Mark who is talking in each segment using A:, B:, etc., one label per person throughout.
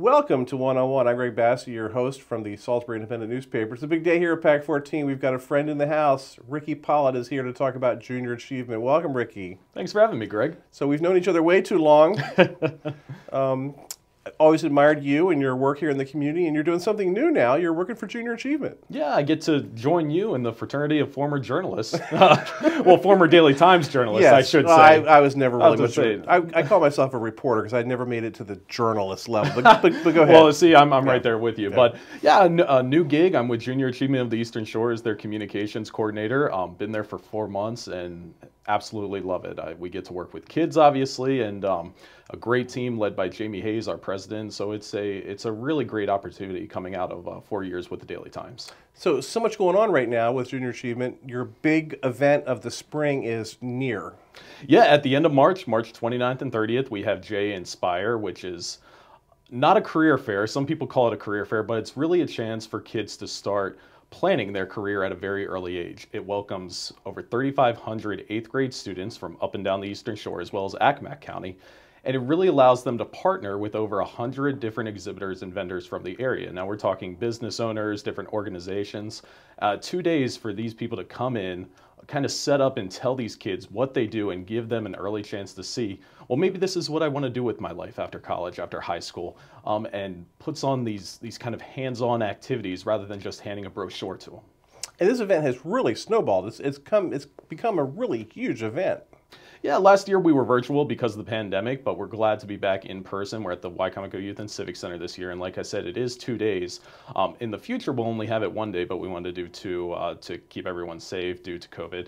A: Welcome to One-on-One. I'm Greg Bassey, your host from the Salisbury Independent newspaper. It's a big day here at Pack 14. We've got a friend in the house. Ricky Pollitt is here to talk about junior achievement. Welcome, Ricky.
B: Thanks for having me, Greg.
A: So we've known each other way too long. Always admired you and your work here in the community, and you're doing something new now. You're working for Junior Achievement.
B: Yeah, I get to join you in the fraternity of former journalists. Well, former Daily Times journalists, yes. I should say.
A: I was never really much. I call myself a reporter because I'd never made it to the journalist level. But go ahead.
B: Well, see, I'm right there with you. Yeah. But yeah, a new gig. I'm with Junior Achievement of the Eastern Shore as their communications coordinator. Been there for 4 months and absolutely love it. We get to work with kids, obviously, and a great team led by Jamie Hayes, our president. So it's a really great opportunity coming out of 4 years with the Daily Times.
A: So much going on right now with Junior Achievement. Your big event of the spring is near.
B: Yeah, at the end of March 29th and 30th, we have JA Inspire, which is not a career fair. Some people call it a career fair, but it's really a chance for kids to start planning their career at a very early age. It welcomes over 3,500 8th grade students from up and down the Eastern Shore, as well as Accomack County. And it really allows them to partner with over 100 different exhibitors and vendors from the area. Now we're talking business owners, different organizations. 2 days for these people to come in, kind of set up and tell these kids what they do and give them an early chance to see, well, maybe this is what I want to do with my life after college, after high school, and puts on these kind of hands-on activities rather than just handing a brochure to them.
A: And this event has really snowballed. It's become a really huge event.
B: Yeah, last year we were virtual because of the pandemic, but we're glad to be back in person. We're at the Wicomico Youth and Civic Center this year, and like I said, it is 2 days. In the future, we'll only have it 1 day, but we wanted to do two to keep everyone safe due to COVID.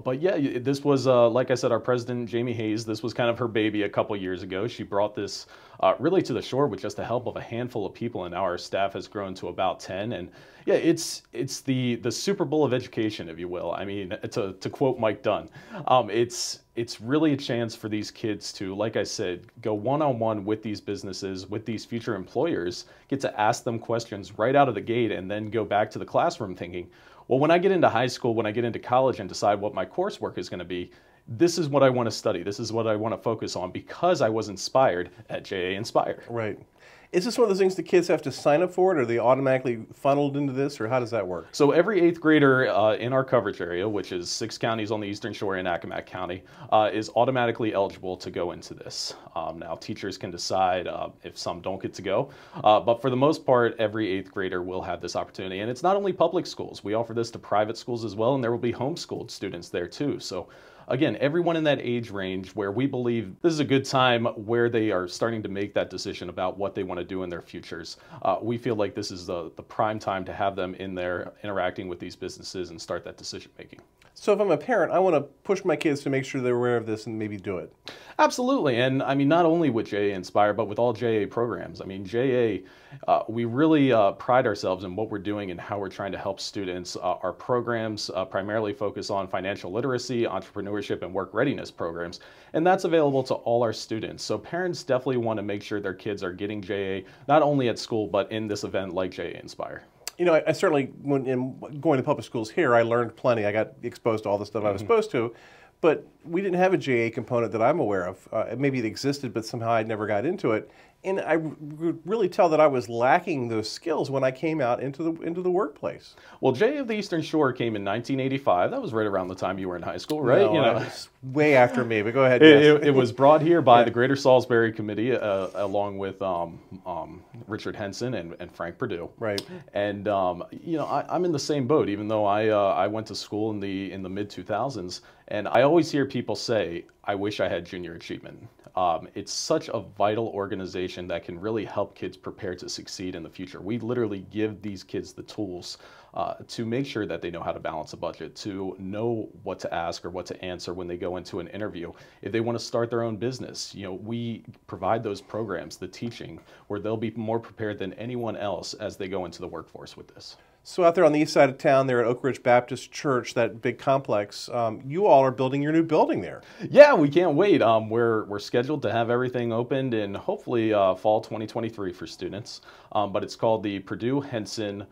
B: But yeah, this was, like I said, our president, Jamie Hayes, this was kind of her baby a couple years ago. She brought this really to the shore with just the help of a handful of people, and now our staff has grown to about 10. And yeah, it's the Super Bowl of education, if you will. I mean, to quote Mike Dunn, it's really a chance for these kids to, like I said, go one-on-one with these businesses, with these future employers, get to ask them questions right out of the gate, and then go back to the classroom thinking, well, when I get into high school, when I get into college and decide what my coursework is going to be, this is what I want to study. This is what I want to focus on because I was inspired at JA Inspire.
A: Right. Is this one of those things the kids have to sign up for it? Or are they automatically funneled into this, or how does that work?
B: So every 8th grader in our coverage area, which is 6 counties on the Eastern Shore and Accomack County, is automatically eligible to go into this. Now, teachers can decide if some don't get to go, but for the most part, every 8th grader will have this opportunity. And it's not only public schools. We offer this to private schools as well, and there will be homeschooled students there too. So again, everyone in that age range where we believe this is a good time where they are starting to make that decision about what they want to do in their futures. We feel like this is the prime time to have them in there interacting with these businesses and start that decision making.
A: So if I'm a parent, I want to push my kids to make sure they're aware of this and maybe do it.
B: Absolutely. And I mean, not only with JA Inspire, but with all JA programs. I mean, JA, we really pride ourselves in what we're doing and how we're trying to help students. Our programs primarily focus on financial literacy, entrepreneurship, and work readiness programs. And that's available to all our students. So parents definitely want to make sure their kids are getting JA, not only at school, but in this event like JA Inspire.
A: You know, I certainly, when going to public schools here, I learned plenty. I got exposed to all the stuff I was supposed to, but we didn't have a JA component that I'm aware of. Maybe it existed, but somehow I never got into it. And I would really tell that I was lacking those skills when I came out into the workplace.
B: Well, JA of the Eastern Shore came in 1985. That was right around the time you were in high school, right?
A: No,
B: you know,
A: it's way after me, but go ahead.
B: It was brought here by the Greater Salisbury Committee, along with Richard Henson and Frank Perdue.
A: Right.
B: And you know, I'm in the same boat, even though I went to school in the mid-2000s, and I always hear people say, "I wish I had Junior Achievement." It's such a vital organization that can really help kids prepare to succeed in the future. We literally give these kids the tools to make sure that they know how to balance a budget, to know what to ask or what to answer when they go into an interview. If they want to start their own business, you know, we provide those programs, the teaching, where they'll be more prepared than anyone else as they go into the workforce with this.
A: So out there on the east side of town, there at Oak Ridge Baptist Church, that big complex, you all are building your new building there.
B: Yeah, we can't wait. We're scheduled to have everything opened in hopefully fall 2023 for students. But it's called the Perdue Henson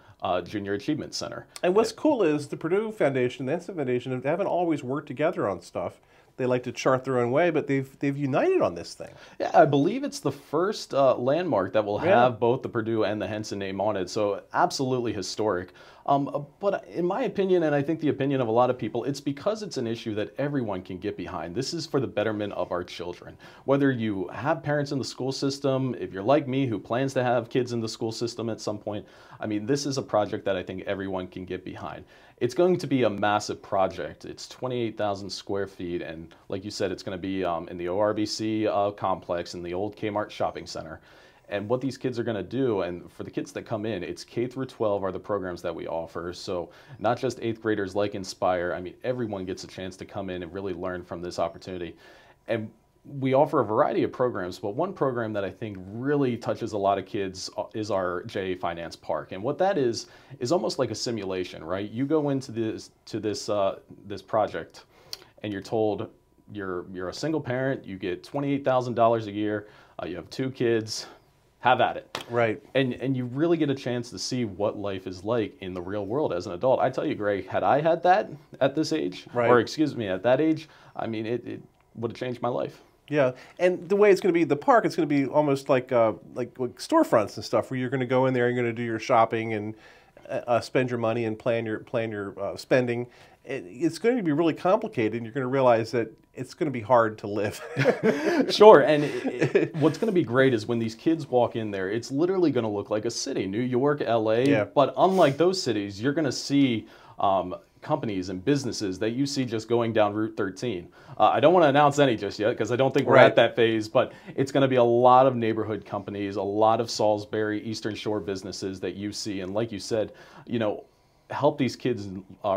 B: Junior Achievement Center.
A: And what's cool is the Perdue Foundation, the Henson Foundation, haven't always worked together on stuff. They like to chart their own way, but they've united on this thing.
B: Yeah, I believe it's the first landmark that will have both the Purdue and the Henson name on it, so absolutely historic. But in my opinion, and I think the opinion of a lot of people, it's because it's an issue that everyone can get behind. This is for the betterment of our children. Whether you have parents in the school system, if you're like me who plans to have kids in the school system at some point, I mean, this is a project that I think everyone can get behind. It's going to be a massive project. It's 28,000 square feet, and like you said, it's going to be in the ORBC complex in the old Kmart shopping center. And what these kids are going to do, and for the kids that come in, it's K through 12 are the programs that we offer. So not just 8th graders like Inspire. I mean, everyone gets a chance to come in and really learn from this opportunity. And we offer a variety of programs, but one program that I think really touches a lot of kids is our JA Finance Park. And what that is almost like a simulation, right? You go into this project, and you're told you're a single parent, you get $28,000 a year, you have 2 kids. Have at it.
A: Right.
B: And you really get a chance to see what life is like in the real world as an adult. I tell you, Greg, had I had that at this age, or excuse me, at that age, I mean, it would have changed my life.
A: Yeah, and the way it's going to be, the park, it's going to be almost like storefronts and stuff, where you're going to go in there, you're going to do your shopping and spend your money and plan your spending. It's going to be really complicated, and you're going to realize that it's going to be hard to live.
B: Sure, and what's going to be great is when these kids walk in there, it's literally going to look like a city, New York, LA, but unlike those cities, you're going to see companies and businesses that you see just going down Route 13. I don't want to announce any just yet because I don't think we're at that phase, but it's going to be a lot of neighborhood companies, a lot of Salisbury, Eastern Shore businesses that you see, and like you said, you know, help these kids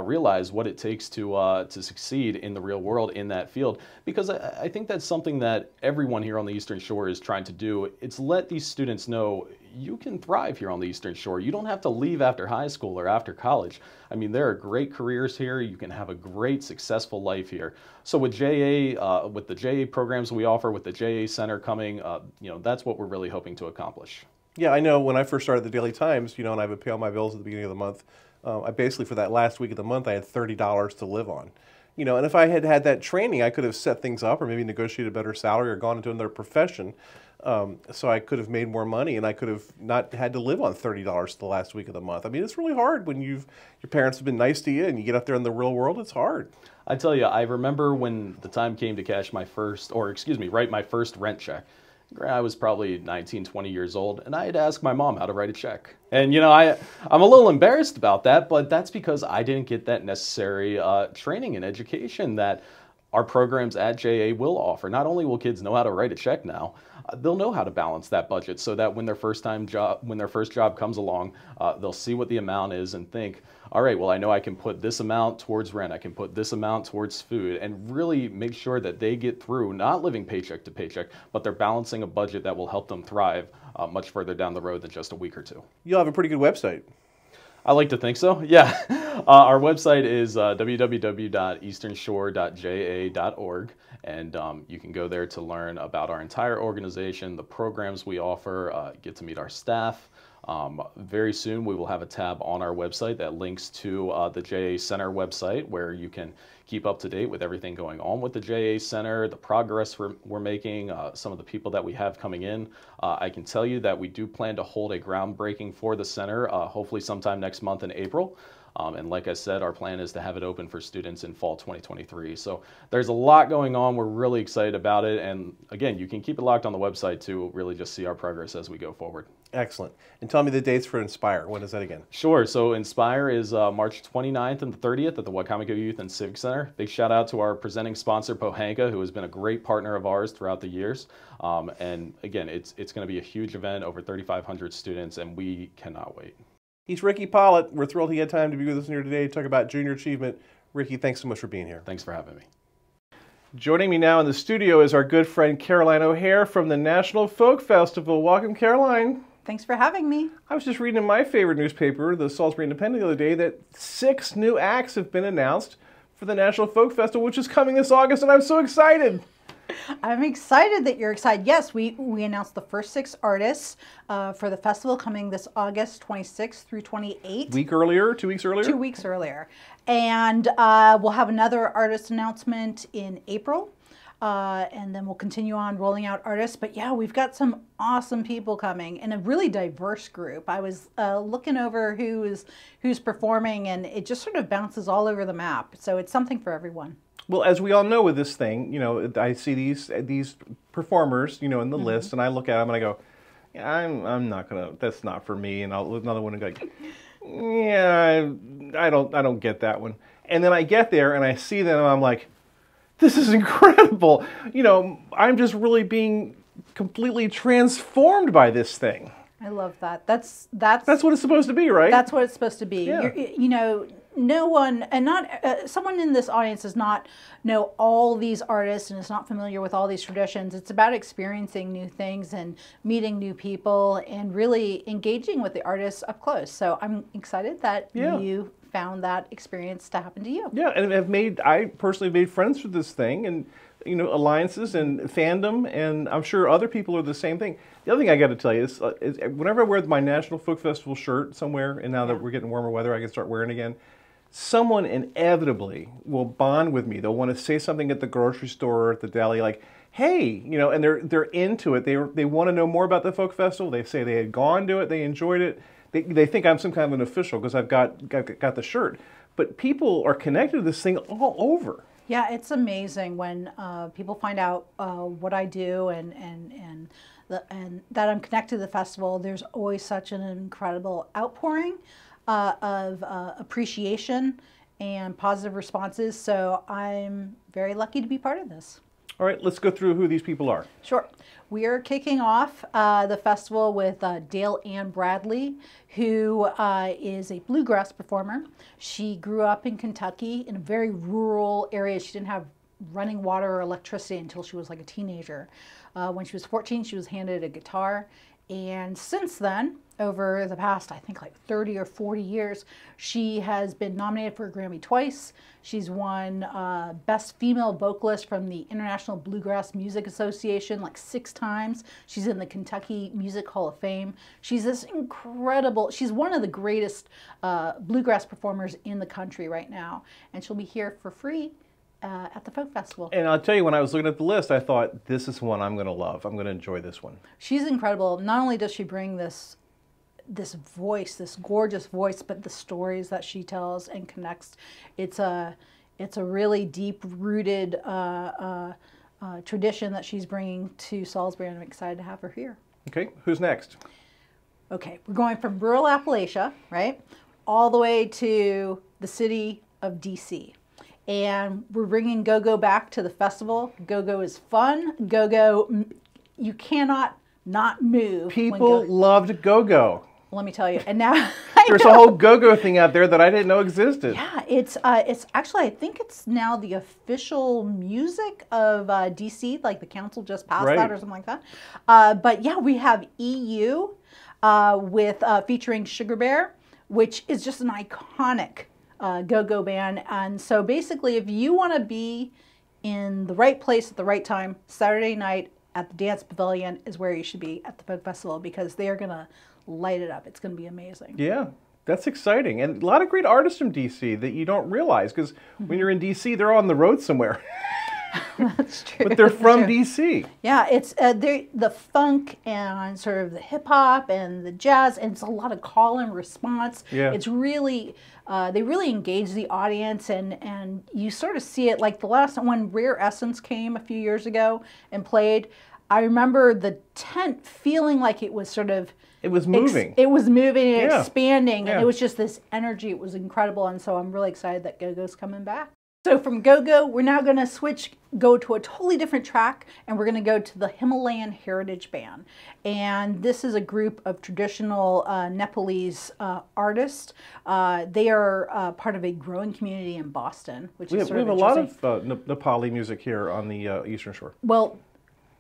B: realize what it takes to succeed in the real world in that field, because I think that's something that everyone here on the Eastern Shore is trying to do. It's let these students know you can thrive here on the Eastern Shore. You don't have to leave after high school or after college. I mean, there are great careers here. You can have a great, successful life here. So with JA, with the JA programs we offer, with the JA Center coming, you know, that's what we're really hoping to accomplish.
A: Yeah, I know when I first started the Daily Times, you know, and I would pay all my bills at the beginning of the month, I basically, for that last week of the month, I had $30 to live on. You know, and if I had had that training, I could have set things up or maybe negotiated a better salary or gone into another profession. So I could have made more money, and I could have not had to live on $30 the last week of the month. I mean, it's really hard when your parents have been nice to you and you get out there in the real world. It's hard. I
B: tell you, I remember when the time came to cash my first, or excuse me, write my first rent check. I was probably 19, 20 years old, and I had to ask my mom how to write a check. And, you know, I'm a little embarrassed about that, but that's because I didn't get that necessary training and education that our programs at JA will offer. Not only will kids know how to write a check now, they'll know how to balance that budget so that when their first job comes along, they'll see what the amount is and think, all right, well, I know I can put this amount towards rent, I can put this amount towards food, and really make sure that they get through not living paycheck to paycheck, but they're balancing a budget that will help them thrive much further down the road than just a week or two.
A: You'll have a pretty good website.
B: I like to think so, yeah. Our website is www.easternshore.ja.org, and you can go there to learn about our entire organization, the programs we offer, get to meet our staff. Very soon we will have a tab on our website that links to the JA Center website, where you can keep up to date with everything going on with the JA Center, the progress we're making, some of the people that we have coming in. I can tell you that we do plan to hold a groundbreaking for the center, hopefully sometime next month in April. And like I said, our plan is to have it open for students in fall 2023. So there's a lot going on. We're really excited about it. And again, you can keep it locked on the website to really just see our progress as we go forward.
A: Excellent. And tell me the dates for Inspire. When is that again?
B: Sure. So Inspire is March 29th and the 30th at the Wicomico Youth and Civic Center. Big shout out to our presenting sponsor, Pohanka, who has been a great partner of ours throughout the years. And again, it's going to be a huge event, over 3,500 students, and we cannot wait.
A: He's Ricky Pollitt. We're thrilled he had time to be with us here today to talk about junior achievement. Ricky, thanks so much for being here.
B: Thanks for having me.
A: Joining me now in the studio is our good friend Caroline O'Hare from the National Folk Festival. Welcome, Caroline.
C: Thanks for having me.
A: I was just reading in my favorite newspaper, the Salisbury Independent, the other day that 6 new acts have been announced for the National Folk Festival, which is coming this August, and I'm so excited.
C: I'm excited that you're excited. Yes, we announced the first 6 artists for the festival coming this August 26th through 28th.
A: Week earlier, 2 weeks earlier?
C: 2 weeks earlier. And we'll have another artist announcement in April. And then we'll continue on rolling out artists. But yeah, we've got some awesome people coming and a really diverse group. I was looking over who's performing, and it just sort of bounces all over the map. So it's something for everyone.
A: Well, as we all know with this thing, I see these performers, in the list, and I look at them and I go, yeah, I'm not gonna. That's not for me. And I'll another one and go, yeah, I don't get that one. And then I get there and I see them and I'm like, this is incredible. I'm just really being completely transformed by this thing.
C: I love that. That's
A: what it's supposed to be, right?
C: That's what it's supposed to be.
A: Yeah.
C: No one, and not someone in this audience does not know all these artists and is not familiar with all these traditions. It's about experiencing new things and meeting new people and really engaging with the artists up close. So I'm excited that you found that experience to happen to you.
A: Yeah, and I personally made friends with this thing, and alliances and fandom, and I'm sure other people are the same thing. The other thing I got to tell you is whenever I wear my National Folk Festival shirt somewhere, and now that we're getting warmer weather, I can start wearing it again. Someone inevitably will bond with me. They'll want to say something at the grocery store or at the deli, like, "Hey," and they're into it. They want to know more about the folk festival. They say they had gone to it, they enjoyed it. They think I'm some kind of an official because I've got the shirt. But people are connected to this thing all over.
C: Yeah, it's amazing when people find out what I do and that I'm connected to the festival. There's always such an incredible outpouring of appreciation and positive responses. So I'm very lucky to be part of this.
A: All right, let's go through who these people are.
C: Sure. We are kicking off the festival with Dale Ann Bradley, who is a bluegrass performer. She grew up in Kentucky in a very rural area. She didn't have running water or electricity until she was like a teenager. When she was 14, she was handed a guitar. And since then, over the past, I think like 30 or 40 years, she has been nominated for a Grammy twice. She's won Best Female Vocalist from the International Bluegrass Music Association like 6 times. She's in the Kentucky Music Hall of Fame. She's this incredible, she's one of the greatest bluegrass performers in the country right now. And she'll be here for free at the Folk Festival.
A: And I'll tell you, when I was looking at the list, I thought, this is one I'm going to love. I'm going to enjoy this one.
C: She's incredible. Not only does she bring this voice, this gorgeous voice, but the stories that she tells and connects. It's a really deep-rooted tradition that she's bringing to Salisbury, and I'm excited to have her here.
A: Okay, who's next?
C: Okay, we're going from rural Appalachia, right, all the way to the city of D.C. And we're bringing go-go back to the festival. Go-go is fun. Go-go, you cannot not move.
A: People loved go-go.
C: Let me tell you. And now
A: there's a whole go-go thing out there that I didn't know existed.
C: Yeah, it's actually, I think it's now the official music of DC. Like the council just passed that or something like that. But yeah, we have EU with featuring Sugar Bear, which is just an iconic go-go band. And so basically, if you want to be in the right place at the right time, Saturday night at the Dance Pavilion is where you should be at the Folk Festival, because they are going to light it up. It's going to be amazing.
A: Yeah, that's exciting. And a lot of great artists from D.C. that you don't realize, because when you're in D.C., they're on the road somewhere.
C: That's true.
A: But they're from D.C.
C: Yeah, it's the funk and sort of the hip hop and the jazz, and it's a lot of call and response.
A: Yeah.
C: It's really, they really engage the audience, and you sort of see it like the last time when Rare Essence came a few years ago and played. I remember the tent feeling like it was sort of,
A: it was moving.
C: It was moving and expanding,
A: Yeah.
C: and it was just this energy. It was incredible, and so I'm really excited that Go-Go's coming back. So from Go-Go, we're now going to go to a totally different track, and we're going to go to the Himalayan Heritage Band. And this is a group of traditional Nepalese artists. They are part of a growing community in Boston, which is sort of interesting.
A: We have a lot of Nepali music here on the Eastern Shore.
C: Well,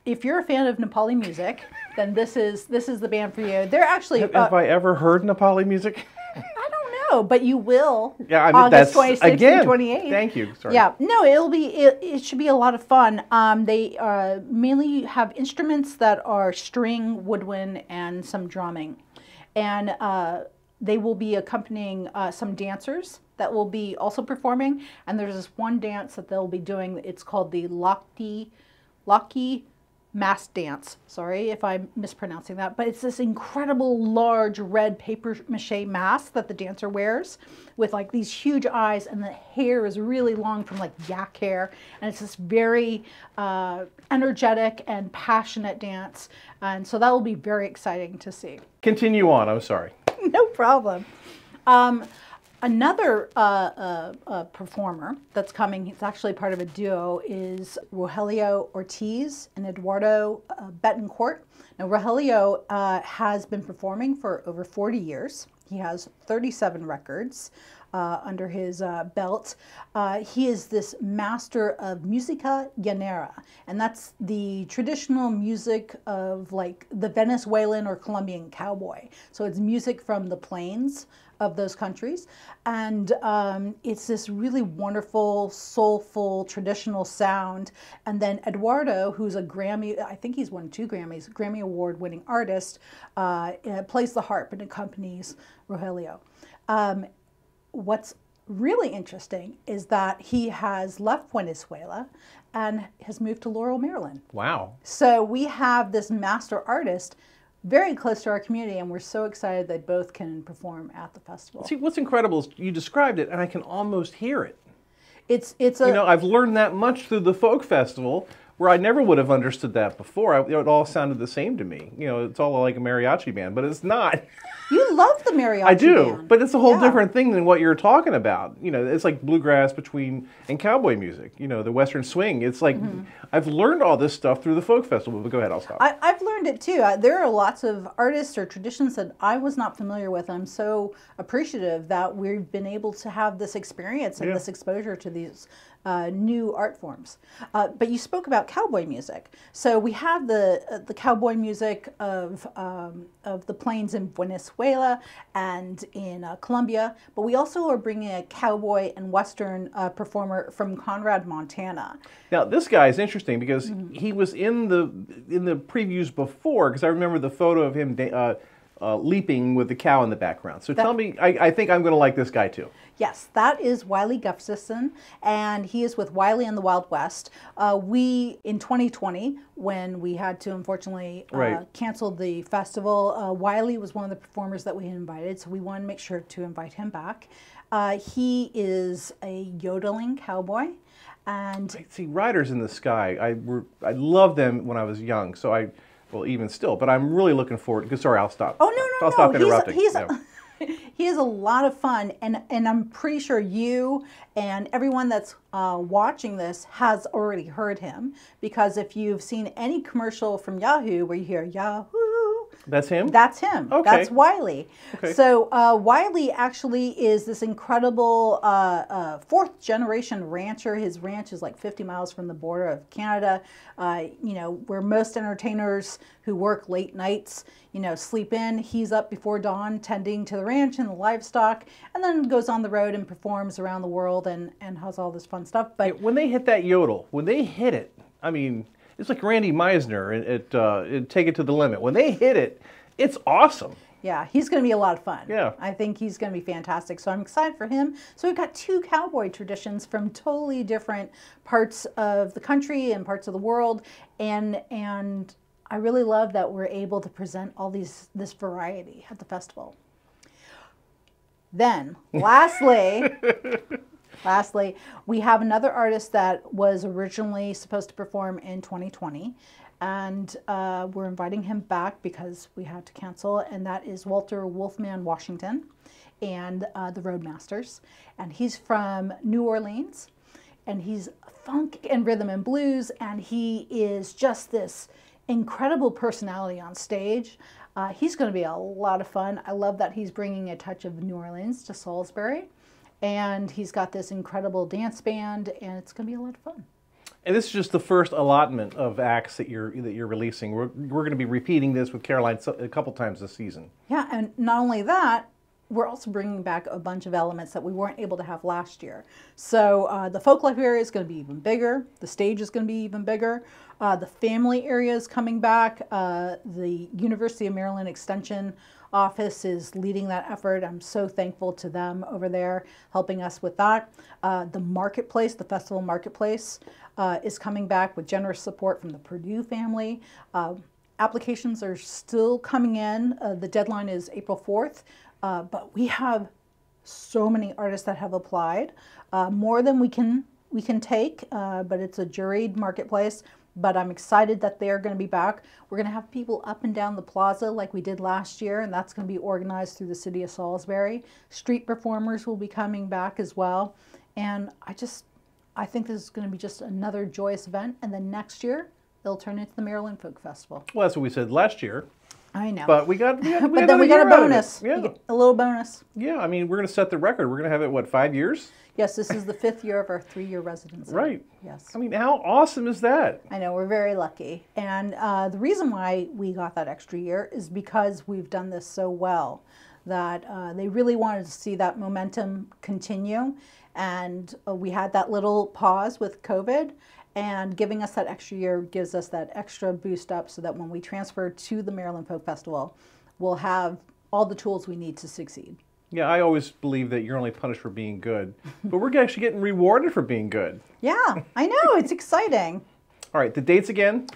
C: if you're a fan of Nepali music, then this is the band for you. They're actually...
A: Have I ever heard Nepali music?
C: I don't No, but you will.
A: Yeah, I mean,
C: August
A: that's
C: 26th
A: again.
C: and 28th.
A: Thank you. Sorry.
C: Yeah, no, it should be a lot of fun. They mainly have instruments that are string, woodwind, and some drumming, and they will be accompanying some dancers that will be also performing. And there's this one dance that they'll be doing. It's called the Lochte mask dance. Sorry if I'm mispronouncing that, but it's this incredible large red paper mache mask that the dancer wears with like these huge eyes, and the hair is really long from like yak hair, and it's this very energetic and passionate dance, and so that will be very exciting to see.
A: Continue on. I'm sorry.
C: No problem. Another performer that's coming, it's actually part of a duo, is Rogelio Ortiz and Eduardo Betancourt. Now, Rogelio has been performing for over 40 years. He has 37 records under his belt. He is this master of musica llanera, and that's the traditional music of like the Venezuelan or Colombian cowboy. So it's music from the plains of those countries, and it's this really wonderful, soulful, traditional sound. And then Eduardo, who's a Grammy, I think he's won 2 Grammys, Grammy Award-winning artist, plays the harp and accompanies Rogelio. What's really interesting is that he has left Venezuela and has moved to Laurel, Maryland.
A: Wow.
C: So we have this master artist very close to our community, and we're so excited they both can perform at the festival.
A: See, what's incredible is you described it, and I can almost hear it.
C: It's a,
A: You know, I've learned that much through the folk festival, where I never would have understood that before. It all sounded the same to me. You know, it's all like a mariachi band, but it's not.
C: You love the mariachi
A: I do,
C: band.
A: but it's a whole
C: Yeah.
A: different thing than what you're talking about. You know, it's like bluegrass and cowboy music. You know, the Western swing. It's like, I've learned all this stuff through the folk festival, but go ahead, I'll stop.
C: I've learned it too. There are lots of artists or traditions that I was not familiar with. I'm so appreciative that we've been able to have this experience and this exposure to these new art forms. But you spoke about cowboy music. So we have the cowboy music of the plains in Venezuela and in Colombia, but we also are bringing a cowboy and Western performer from Conrad, Montana.
A: Now, this guy is interesting because he was in the previews before, because I remember the photo of him leaping with the cow in the background. So tell me, I think I'm going to like this guy too.
C: Yes, that is Wiley Gustafson, and he is with Wiley and the Wild West. In 2020, when we had to unfortunately cancel the festival, Wiley was one of the performers that we had invited, so we wanted to make sure to invite him back. He is a yodeling cowboy. And
A: I see Riders in the Sky. I loved them when I was young, so well, even still, but I'm really looking forward. Sorry, I'll stop.
C: Oh, no.
A: I'll stop interrupting.
C: He is a lot of fun, and I'm pretty sure you and everyone that's watching this has already heard him, because if you've seen any commercial from Yahoo where you hear Yahoo,
A: that's him?
C: That's him.
A: Okay.
C: That's Wiley.
A: Okay.
C: So Wiley actually is this incredible 4th generation rancher. His ranch is like 50 miles from the border of Canada, you know, where most entertainers who work late nights, you know, sleep in. He's up before dawn tending to the ranch and the livestock, and then goes on the road and performs around the world and has all this fun stuff. But
A: when they hit that yodel, when they hit it, I mean, it's like Randy Meisner at Take It to the Limit. When they hit it, it's awesome.
C: yeah, he's going to be a lot of fun.
A: Yeah.
C: I think he's going to be fantastic. So I'm excited for him. So we've got 2 cowboy traditions from totally different parts of the country and parts of the world. And I really love that we're able to present all this variety at the festival. Then, lastly, we have another artist that was originally supposed to perform in 2020, and we're inviting him back because we had to cancel, and that is Walter Wolfman Washington and the Roadmasters. And he's from New Orleans, and he's funk and rhythm and blues, and he is just this incredible personality on stage. He's going to be a lot of fun. I love that he's bringing a touch of New Orleans to Salisbury. And he's got this incredible dance band, and it's going to be a lot of fun.
A: And this is just the first allotment of acts that you're releasing. We're going to be repeating this with Caroline a couple times this season.
C: Yeah, and not only that, we're also bringing back a bunch of elements that we weren't able to have last year. So the folk life area is going to be even bigger. The stage is going to be even bigger. The family area is coming back. The University of Maryland Extension office is leading that effort. I'm so thankful to them over there helping us with that. The marketplace, the festival marketplace, is coming back with generous support from the Purdue family. Applications are still coming in. The deadline is April 4th. But we have so many artists that have applied, more than we can take, but it's a juried marketplace. But I'm excited that they're going to be back. We're going to have people up and down the plaza like we did last year, and that's going to be organized through the city of Salisbury. Street performers will be coming back as well. And I think this is going to be just another joyous event. And then next year, it'll turn into the Maryland Folk Festival.
A: Well, that's what we said last year.
C: I know.
A: But we got
C: but then we got a bonus.
A: Yeah.
C: A little bonus.
A: Yeah, I mean, we're going to set the record. We're going to have it, what, 5 years?
C: Yes, this is the 5th year of our 3-year residency.
A: Right.
C: Yes.
A: I mean, how awesome is that?
C: I know, we're very lucky. And the reason why we got that extra year is because we've done this so well that they really wanted to see that momentum continue. And we had that little pause with COVID. And giving us that extra year gives us that extra boost up so that when we transfer to the Maryland Folk Festival, we'll have all the tools we need to succeed.
A: Yeah, I always believe that you're only punished for being good, but we're actually getting rewarded for being good.
C: Yeah, I know. It's exciting.
A: All right, the dates again?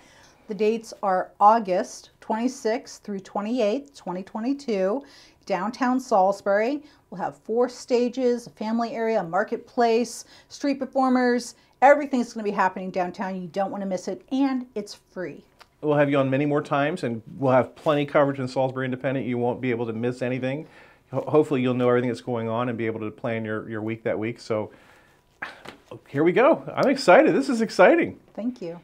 C: The dates are August 26th through 28th, 2022, downtown Salisbury. We'll have 4 stages, a family area, a marketplace, street performers. Everything's going to be happening downtown. You don't want to miss it, and it's free.
A: We'll have you on many more times, and we'll have plenty coverage in Salisbury Independent. You won't be able to miss anything. Hopefully you'll know everything that's going on and be able to plan your week that week. So here we go. I'm excited. This is exciting.
C: Thank you.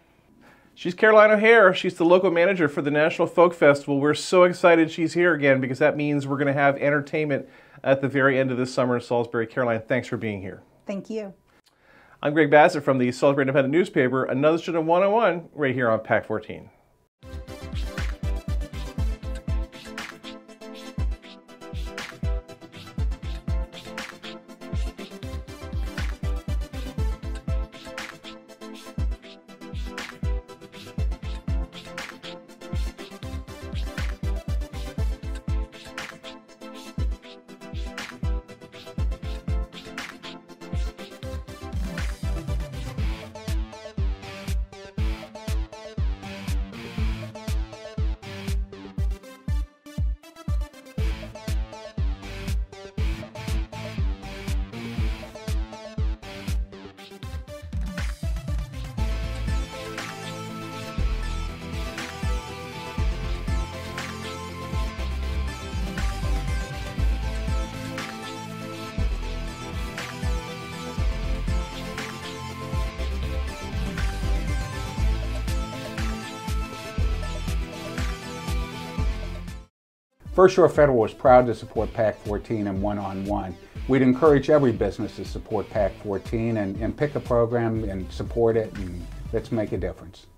A: She's Caroline O'Hare. She's the local manager for the National Folk Festival. We're so excited she's here again because that means we're going to have entertainment at the very end of this summer in Salisbury. Caroline, thanks for being here.
C: Thank you.
A: I'm Greg Bassett from the Salisbury Independent newspaper. Another Student 101 right here on PAC 14.
D: First Shore Federal is proud to support PAC 14 and one-on-one. We'd encourage every business to support PAC 14 and pick a program and support it, and let's make a difference.